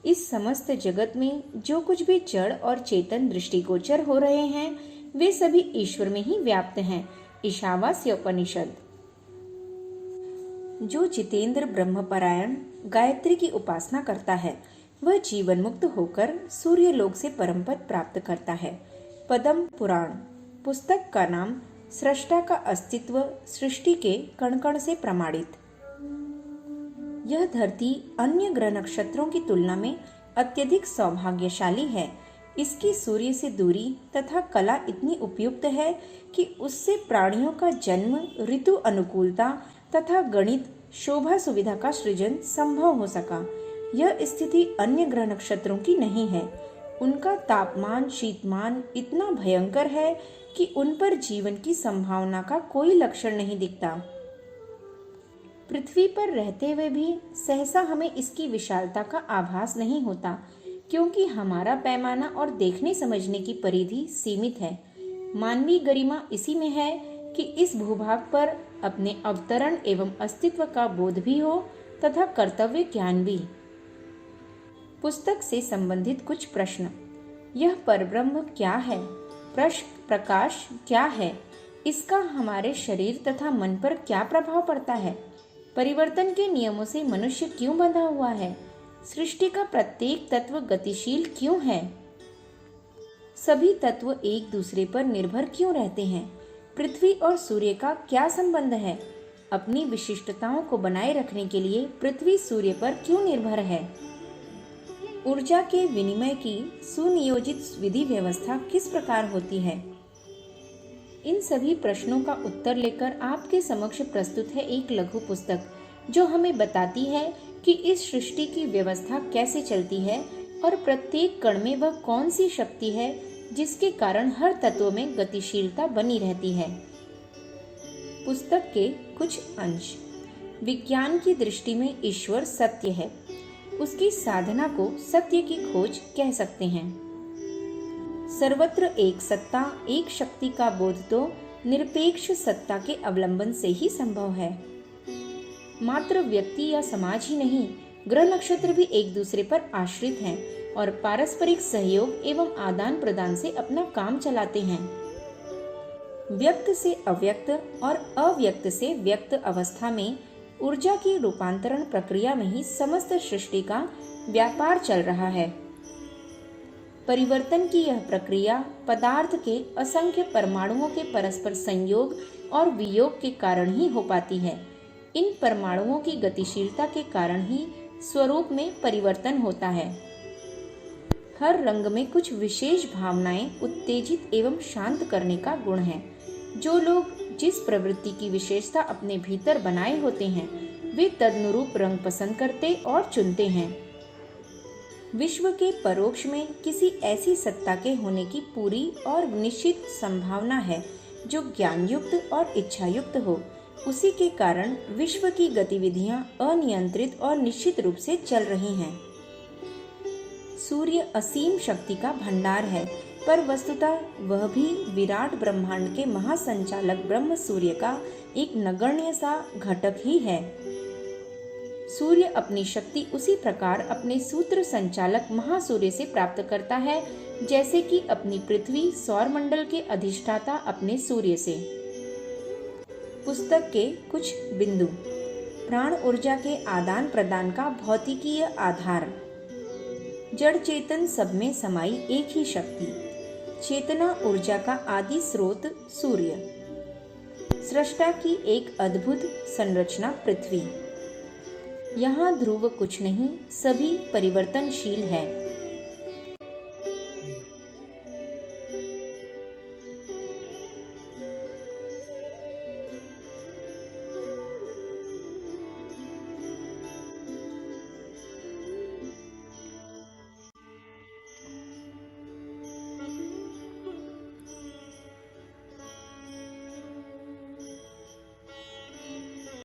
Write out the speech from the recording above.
इस समस्त जगत में जो कुछ भी जड़ और चेतन दृष्टिगोचर हो रहे हैं वे सभी ईश्वर में ही व्याप्त हैं। ईशावास्य उपनिषद। जो जितेंद्र ब्रह्मपरायण गायत्री की उपासना करता है वह जीवन मुक्त होकर सूर्य लोक से परम पद प्राप्त करता है। पद्म पुराण। पुस्तक का नाम सृष्टा का अस्तित्व सृष्टि के कण कण से प्रमाणित। यह धरती अन्य ग्रह नक्षत्रों की तुलना में अत्यधिक सौभाग्यशाली है। इसकी सूर्य से दूरी तथा कला इतनी उपयुक्त है कि उससे प्राणियों का जन्म, ऋतु अनुकूलता तथा गणित शोभा सुविधा का सृजन संभव हो सका। यह स्थिति अन्य ग्रह नक्षत्रों की नहीं है। उनका तापमान, शीतमान इतना भयंकर है कि उन पर जीवन की संभावना का कोई लक्षण नहीं दिखता। पृथ्वी पर रहते हुए भी सहसा हमें इसकी विशालता का आभास नहीं होता, क्योंकि हमारा पैमाना और देखने समझने की परिधि सीमित है। मानवीय गरिमा इसी में है कि इस भूभाग पर अपने अवतरण एवं अस्तित्व का बोध भी हो तथा कर्तव्य ज्ञान भी। पुस्तक से संबंधित कुछ प्रश्न। यह परब्रह्म क्या है? प्रकाश क्या है? इसका हमारे शरीर तथा मन पर क्या प्रभाव पड़ता है? परिवर्तन के नियमों से मनुष्य क्यों बंधा हुआ है? सृष्टि का प्रत्येक तत्व गतिशील क्यों है? सभी तत्व एक दूसरे पर निर्भर क्यों रहते हैं? पृथ्वी और सूर्य का क्या संबंध है? अपनी विशिष्टताओं को बनाए रखने के लिए पृथ्वी सूर्य पर क्यों निर्भर है? ऊर्जा के विनिमय की सुनियोजित विधि व्यवस्था किस प्रकार होती है? इन सभी प्रश्नों का उत्तर लेकर आपके समक्ष प्रस्तुत है एक लघु पुस्तक जो हमें बताती है कि इस सृष्टि की व्यवस्था कैसे चलती है और प्रत्येक कण में वह कौन सी शक्ति है जिसके कारण हर तत्व में गतिशीलता बनी रहती है। पुस्तक के कुछ अंश। विज्ञान की दृष्टि में ईश्वर सत्य है। उसकी साधना को सत्य की खोज कह सकते हैं। सर्वत्र एक सत्ता, एक शक्ति का बोध तो निरपेक्ष सत्ता के अवलंबन से ही संभव है। मात्र व्यक्ति या समाज ही नहीं, ग्रह नक्षत्र भी एक दूसरे पर आश्रित हैं और पारस्परिक सहयोग एवं आदान प्रदान से अपना काम चलाते हैं। व्यक्त से अव्यक्त और अव्यक्त से व्यक्त अवस्था में ऊर्जा की रूपांतरण प्रक्रिया में ही समस्त सृष्टि का व्यापार चल रहा है। परिवर्तन की यह प्रक्रिया पदार्थ के असंख्य परमाणुओं के परस्पर संयोग और वियोग के कारण ही हो पाती है। इन परमाणुओं की गतिशीलता के कारण ही स्वरूप में परिवर्तन होता है। हर रंग में कुछ विशेष भावनाएं उत्तेजित एवं शांत करने का गुण है। जो लोग जिस प्रवृत्ति की विशेषता अपने भीतर बनाए होते हैं वे तदनुरूप रंग पसंद करते और चुनते हैं। विश्व के परोक्ष में किसी ऐसी सत्ता के होने की पूरी और निश्चित संभावना है जो ज्ञानयुक्त और इच्छायुक्त हो। उसी के कारण विश्व की गतिविधियां अनियंत्रित और निश्चित रूप से चल रही हैं। सूर्य असीम शक्ति का भंडार है, पर वस्तुतः वह भी विराट ब्रह्मांड के महासंचालक ब्रह्म सूर्य का एक नगण्य सा घटक ही है। सूर्य अपनी शक्ति उसी प्रकार अपने सूत्र संचालक महासूर्य से प्राप्त करता है जैसे कि अपनी पृथ्वी सौरमंडल के अधिष्ठाता अपने सूर्य से। पुस्तक के कुछ बिंदु। प्राण ऊर्जा के आदान प्रदान का भौतिकीय आधार। जड़ चेतन सब में समाई एक ही शक्ति। चेतना ऊर्जा का आदि स्रोत सूर्य। सृष्टा की एक अद्भुत संरचना पृथ्वी। यहाँ ध्रुव कुछ नहीं, सभी परिवर्तनशील है।